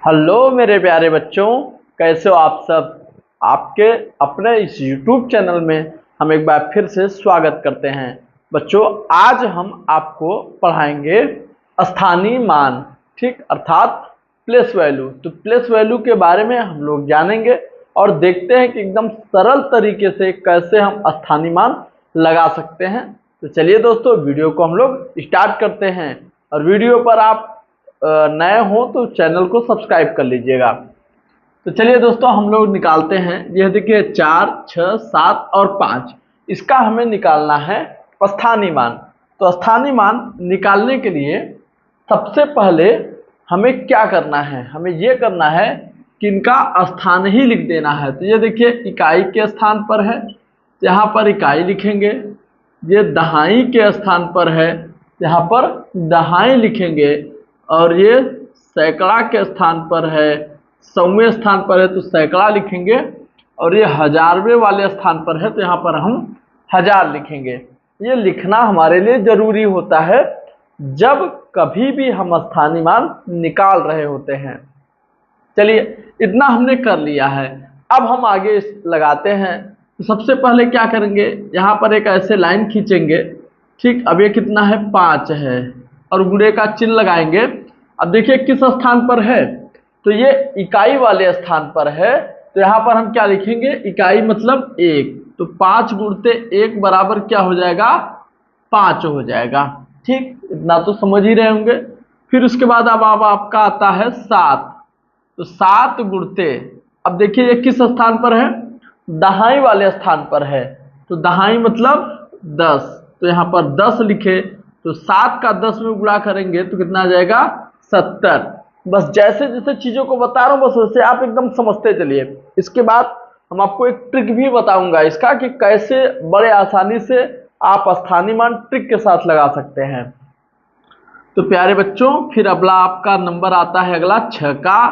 Hello मेरे प्यारे बच्चों, कैसे हो आप सब। आपके अपने इस YouTube चैनल में हम एक बार फिर से स्वागत करते हैं। बच्चों, आज हम आपको पढ़ाएंगे स्थानीय मान, ठीक, अर्थात प्लेस वैल्यू। तो प्लेस वैल्यू के बारे में हम लोग जानेंगे और देखते हैं कि एकदम सरल तरीके से कैसे हम स्थानीय मान लगा सकते हैं। तो चलिए दोस्तों, वीडियो को हम लोग स्टार्ट करते हैं। और वीडियो पर आप नए हो तो चैनल को सब्सक्राइब कर लीजिएगा। तो चलिए दोस्तों, हम लोग निकालते हैं। यह देखिए 4, 6, 7 और 5, इसका हमें निकालना है स्थानीय मान। तो स्थानीय मान निकालने के लिए सबसे पहले हमें क्या करना है, हमें ये करना है कि इनका स्थान ही लिख देना है। तो ये देखिए इकाई के स्थान पर है, यहाँ पर इकाई लिखेंगे। ये दहाई के स्थान पर है, यहाँ पर दहाई लिखेंगे। और ये सैकड़ा के स्थान पर है, सौवें स्थान पर है तो सैकड़ा लिखेंगे। और ये हजारवें वाले स्थान पर है तो यहाँ पर हम हजार लिखेंगे। ये लिखना हमारे लिए जरूरी होता है जब कभी भी हम स्थानीय मान निकाल रहे होते हैं। चलिए, इतना हमने कर लिया है। अब हम आगे लगाते हैं। तो सबसे पहले क्या करेंगे, यहाँ पर एक ऐसे लाइन खींचेंगे, ठीक। अब ये कितना है, 5 है, और गुणे का चिन्ह लगाएंगे। अब देखिए किस स्थान पर है, तो ये इकाई वाले स्थान पर है। तो यहाँ पर हम क्या लिखेंगे, इकाई मतलब 1। तो 5 गुणते 1 बराबर क्या हो जाएगा, 5 हो जाएगा, ठीक। इतना तो समझ ही रहे होंगे। फिर उसके बाद अब आपका आता है 7। तो 7 गुणते, अब देखिए ये किस स्थान पर है, दहाई वाले स्थान पर है। तो दहाई मतलब 10, तो यहाँ पर 10 लिखे। तो 7 का 10 में गुणा करेंगे तो कितना आ जाएगा, 70। बस जैसे जैसे चीजों को बता रहा हूँ बस वैसे आप एकदम समझते चलिए। इसके बाद हम आपको एक ट्रिक भी बताऊंगा इसका कि कैसे बड़े आसानी से आप स्थानीय मान ट्रिक के साथ लगा सकते हैं। तो प्यारे बच्चों, फिर अगला आपका नंबर आता है अगला 6 का।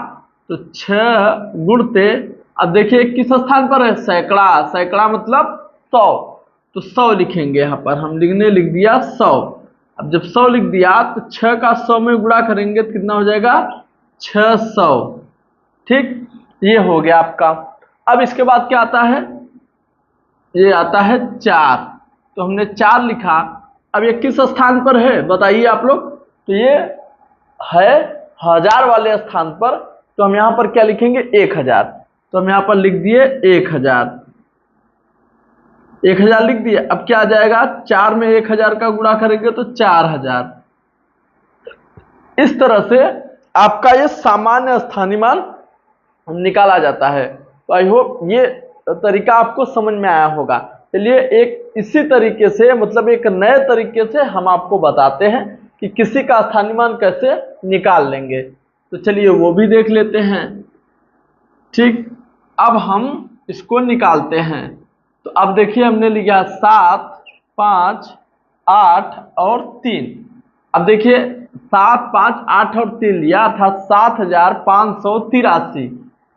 तो 6 गुणते, अब देखिए किस स्थान पर है, सैकड़ा। सैकड़ा मतलब 100, तो 100 लिखेंगे। यहाँ पर हम लिख दिया 100। अब जब 100 लिख दिया तो 6 का 100 में गुणा करेंगे तो कितना हो जाएगा, 600, ठीक। ये हो गया आपका। अब इसके बाद क्या आता है, ये आता है 4। तो हमने 4 लिखा। अब ये किस स्थान पर है बताइए आप लोग, तो ये है हजार वाले स्थान पर। तो हम यहाँ पर क्या लिखेंगे, 1000। तो हम यहाँ पर लिख दिए 1000। 1000 लिख दिए। अब क्या आ जाएगा, 4 में 1000 का गुणा करेंगे तो 4000। इस तरह से आपका ये सामान्य स्थानीय मान निकाला जाता है। तो आई होप ये तरीका आपको समझ में आया होगा। चलिए, एक इसी तरीके से, मतलब एक नए तरीके से हम आपको बताते हैं कि किसी का स्थानीय मान कैसे निकाल लेंगे। तो चलिए वो भी देख लेते हैं, ठीक। अब हम इसको निकालते हैं। तो अब देखिए हमने लिखा 7, 5, 8 और 3। अब देखिए 7, 5, 8 और 3 लिया था, 7583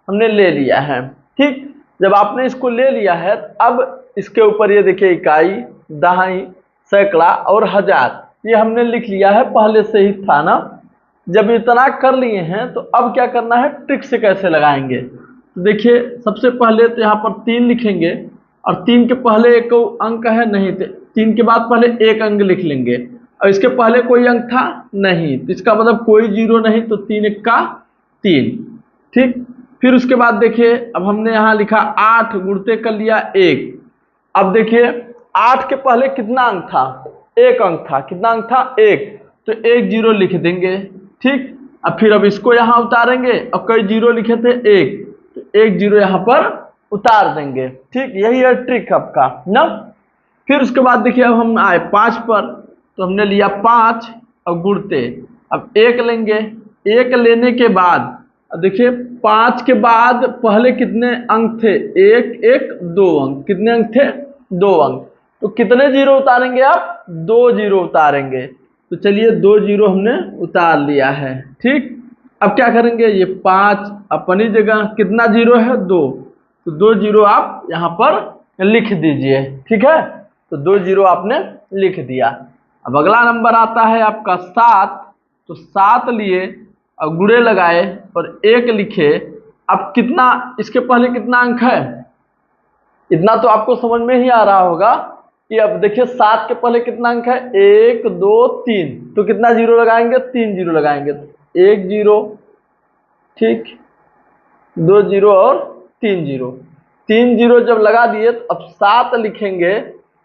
हमने ले लिया है, ठीक। जब आपने इसको ले लिया है अब इसके ऊपर ये देखिए इकाई, दहाई, सैकड़ा और हजार, ये हमने लिख लिया है, पहले से ही था ना। जब इतना कर लिए हैं तो अब क्या करना है, ट्रिक से कैसे लगाएंगे। तो देखिए सबसे पहले तो यहाँ पर 3 लिखेंगे, और 3 के पहले एक अंक है नहीं, 3 के बाद पहले एक अंक लिख लेंगे। और इसके पहले कोई अंक था नहीं, तो इसका मतलब कोई जीरो नहीं, तो 3 1 का 3, ठीक। फिर उसके बाद देखिए अब हमने यहाँ लिखा 8 गुणते कर लिया 1। अब देखिए 8 के पहले कितना अंक था, एक अंक था। कितना अंक था, 1, तो 1 0 लिख देंगे, ठीक। अब फिर अब इसको यहाँ उतारेंगे, अब कई जीरो लिखे थे 1, तो 1 0 यहाँ पर उतार देंगे, ठीक। यही है ट्रिक आपका ना। फिर उसके बाद देखिए अब हम आए 5 पर। तो हमने लिया 5 और गुणते, अब 1 लेंगे। 1 लेने के बाद अब देखिए 5 के बाद पहले कितने अंक थे, 1 1 2 अंक। कितने अंक थे, 2 अंक। तो कितने जीरो उतारेंगे आप, 2 जीरो उतारेंगे। तो चलिए 2 जीरो हमने उतार लिया है, ठीक। अब क्या करेंगे, ये 5 अपनी जगह, कितना जीरो है, 2, तो 2 जीरो आप यहाँ पर लिख दीजिए, ठीक है। तो 2 जीरो आपने लिख दिया। अब अगला नंबर आता है आपका 7। तो 7 लिए, और गुणे लगाए और 1 लिखे। अब कितना, इसके पहले कितना अंक है, इतना तो आपको समझ में ही आ रहा होगा कि अब देखिए 7 के पहले कितना अंक है, 1 2 3, तो कितना जीरो लगाएंगे, 3 जीरो लगाएंगे, तो 1 जीरो, ठीक, 2 जीरो और 3 जीरो। 3 जीरो जब लगा दिए तो अब 7 लिखेंगे।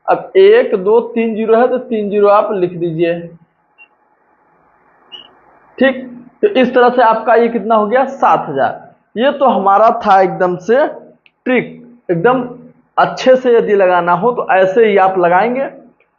अब 1 2 3 जीरो है तो 3 जीरो आप लिख दीजिए, ठीक। तो इस तरह से आपका ये कितना हो गया, 7000। ये तो हमारा था एकदम से ट्रिक, एकदम अच्छे से यदि लगाना हो तो ऐसे ही आप लगाएंगे,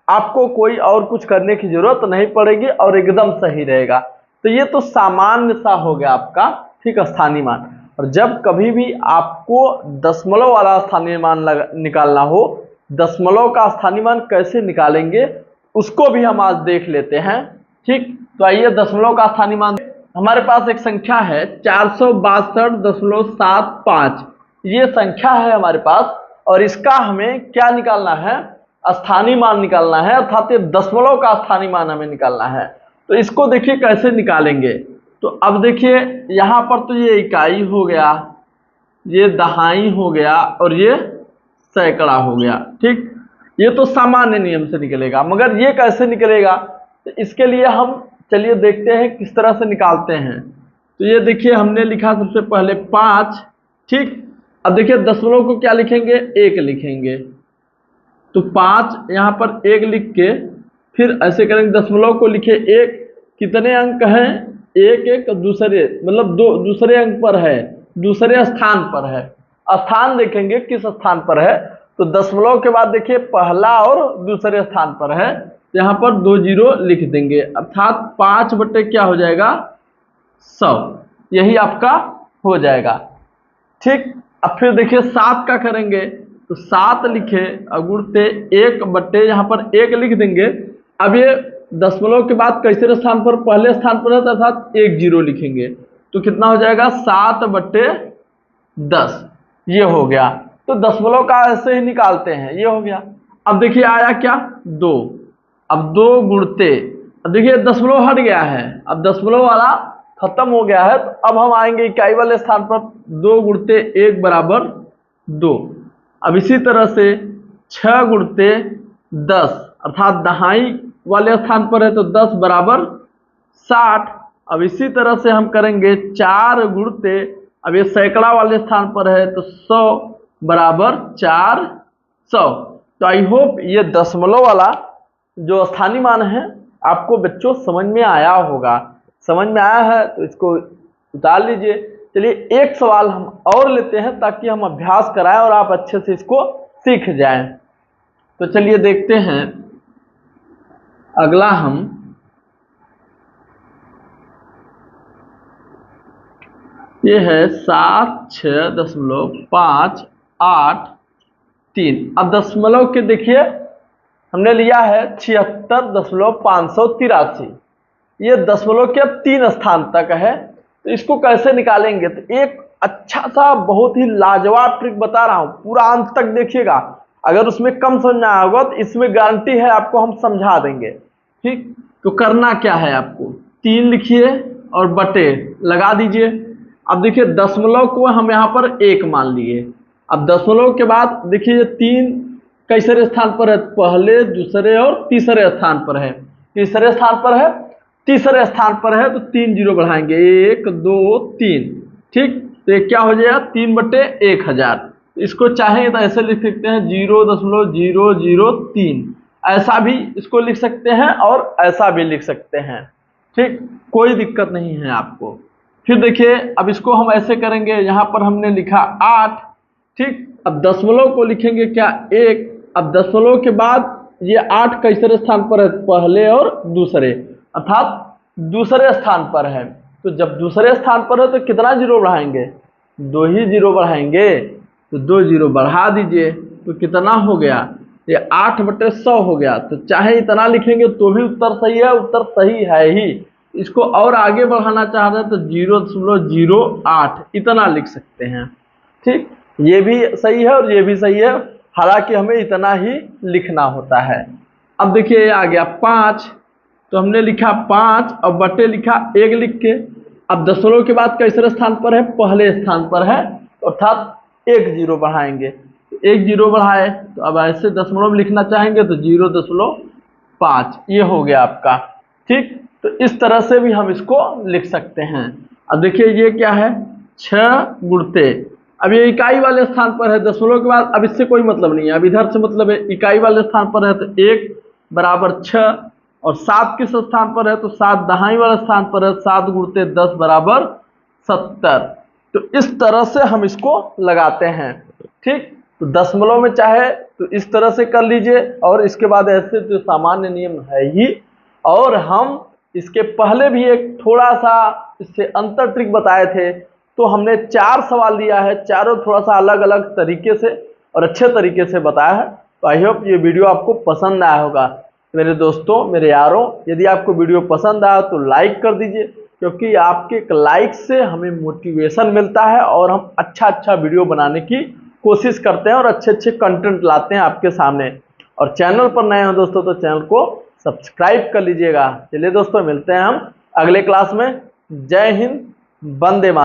आपको कोई और कुछ करने की जरूरत नहीं पड़ेगी और एकदम सही रहेगा। तो ये तो सामान्य सा हो गया आपका, ठीक, स्थानीय मान। और जब कभी भी आपको दशमलव वाला स्थानीय मान निकालना हो, दशमलव का स्थानीय मान कैसे निकालेंगे उसको भी हम आज देख लेते हैं, ठीक। तो आइए दशमलव का स्थानीय मान, हमारे पास एक संख्या है 462.75, ये संख्या है हमारे पास, और इसका हमें क्या निकालना है, स्थानीय मान निकालना है, अर्थात ये दशमलव का स्थानीय मान हमें निकालना है। तो इसको देखिए कैसे निकालेंगे। तो अब देखिए यहाँ पर तो ये इकाई हो गया, ये दहाई हो गया और ये सैकड़ा हो गया, ठीक। ये तो सामान्य नियम से निकलेगा, मगर ये कैसे निकलेगा, तो इसके लिए हम चलिए देखते हैं किस तरह से निकालते हैं। तो ये देखिए हमने लिखा सबसे पहले 5, ठीक। अब देखिए दशमलव को क्या लिखेंगे, 1 लिखेंगे, तो 5 यहाँ पर 1 लिख के फिर ऐसे करेंगे, दशमलव को लिखे 1, कितने अंक हैं, 1 1 दूसरे, मतलब दूसरे अंक पर है, दूसरे स्थान पर है। स्थान देखेंगे किस स्थान पर है, तो दशमलव के बाद देखिए पहला और दूसरे स्थान पर है, यहाँ पर 2 जीरो लिख देंगे, अर्थात 5 बटे क्या हो जाएगा, 100, यही आपका हो जाएगा, ठीक। अब फिर देखिए 7 का करेंगे, तो 7 लिखे और गुणते 1 बटे, यहाँ पर 1 लिख देंगे। अब ये दशमलव के बाद कैसे स्थान पर, पहले स्थान पर है, अर्थात 1 जीरो लिखेंगे, तो कितना हो जाएगा, 7 बटे 10, ये हो गया। तो दशमलव का ऐसे ही निकालते हैं, ये हो गया। अब देखिए आया क्या, 2, अब 2 गुणते, अब देखिए दशमलव हट गया है, अब दशमलव वाला खत्म हो गया है, तो अब हम आएंगे इकाई वाले स्थान पर, 2 गुणते 1 बराबर 2। अब इसी तरह से 6 गुणते 10, अर्थात दहाई वाले स्थान पर है तो 10 बराबर 60। अब इसी तरह से हम करेंगे 4 गुणते, अब ये सैकड़ा वाले स्थान पर है तो 100 बराबर 400। तो आई होप ये दशमलव वाला जो स्थानीय मान है आपको बच्चों समझ में आया होगा। समझ में आया है तो इसको उतार लीजिए। चलिए एक सवाल हम और लेते हैं ताकि हम अभ्यास कराएं और आप अच्छे से इसको सीख जाएं। तो चलिए देखते हैं अगला हम ये है 76.583। अब दशमलव के देखिए हमने लिया है 76.583। ये दशमलव के अब 3 स्थान तक है, तो इसको कैसे निकालेंगे। तो एक अच्छा सा बहुत ही लाजवाब ट्रिक बता रहा हूं, पूरा अंत तक देखिएगा। अगर उसमें कम समझ में आया होगा तो इसमें गारंटी है आपको हम समझा देंगे, ठीक। तो करना क्या है, आपको 3 लिखिए और बटे लगा दीजिए। अब देखिए दशमलव को हम यहाँ पर 1 मान लिए। अब दशमलव के बाद देखिए 3 कैसे स्थान पर है, पहले दूसरे और तीसरे स्थान पर है। तीसरे स्थान पर है, तीसरे स्थान पर है तो 3 जीरो बढ़ाएंगे, 1 2 3, ठीक। तो ये क्या हो जाएगा 3 बटे 1000। इसको चाहे तो ऐसे लिख सकते हैं 0.003, ऐसा भी इसको लिख सकते हैं और ऐसा भी लिख सकते हैं, ठीक, कोई दिक्कत नहीं है आपको। फिर देखिए अब इसको हम ऐसे करेंगे, यहाँ पर हमने लिखा 8, ठीक। अब दशमलव को लिखेंगे क्या 1। अब दशमलव के बाद ये 8 कैसे स्थान पर है, पहले और दूसरे, अर्थात दूसरे स्थान पर है। तो जब दूसरे स्थान पर है तो कितना जीरो बढ़ाएंगे, 2 ही जीरो बढ़ाएंगे, तो 2 जीरो बढ़ा दीजिए तो कितना हो गया, ये 8 बटे 100 हो गया। तो चाहे इतना लिखेंगे तो भी उत्तर सही है, उत्तर सही है ही। इसको और आगे बढ़ाना चाह रहे हैं तो 0.08 इतना लिख सकते हैं, ठीक। ये भी सही है और ये भी सही है, हालांकि हमें इतना ही लिखना होता है। अब देखिए आ गया 5, तो हमने लिखा 5 और बटे लिखा 1 लिख के। अब दशमलव के बाद किसरे स्थान पर है, पहले स्थान पर है, अर्थात एक जीरो बढ़ाएंगे। एक जीरो बढ़ाए तो अब ऐसे दशमलव लिखना चाहेंगे तो 0.5 ये हो गया आपका। ठीक, तो इस तरह से भी हम इसको लिख सकते हैं। अब देखिए ये क्या है, 6 गुणते, अब ये इकाई वाले स्थान पर है दशमलव के बाद, अब इससे कोई मतलब नहीं है, अब इधर से मतलब है इकाई वाले स्थान पर है तो 1 बराबर 6, और 7 किस स्थान पर है तो 7 दहाई वाले स्थान पर है, 7 गुणते 10 बराबर 70। तो इस तरह से हम इसको लगाते हैं। ठीक, तो दशमलव में चाहे तो इस तरह से कर लीजिए, और इसके बाद ऐसे तो सामान्य नियम है ही। और हम इसके पहले भी एक थोड़ा सा इससे अंतर ट्रिक बताए थे, तो हमने 4 सवाल दिया है, चारों थोड़ा सा अलग अलग तरीके से और अच्छे तरीके से बताया है। तो आई होप ये वीडियो आपको पसंद आया होगा। मेरे दोस्तों, मेरे यारों, यदि आपको वीडियो पसंद आया तो लाइक कर दीजिए, क्योंकि आपके एक लाइक से हमें मोटिवेशन मिलता है और हम अच्छा वीडियो बनाने की कोशिश करते हैं और अच्छे कंटेंट लाते हैं आपके सामने। और चैनल पर नए हो दोस्तों तो चैनल को सब्सक्राइब कर लीजिएगा। चलिए दोस्तों, मिलते हैं हम अगले क्लास में। जय हिंद, वंदे मातरम।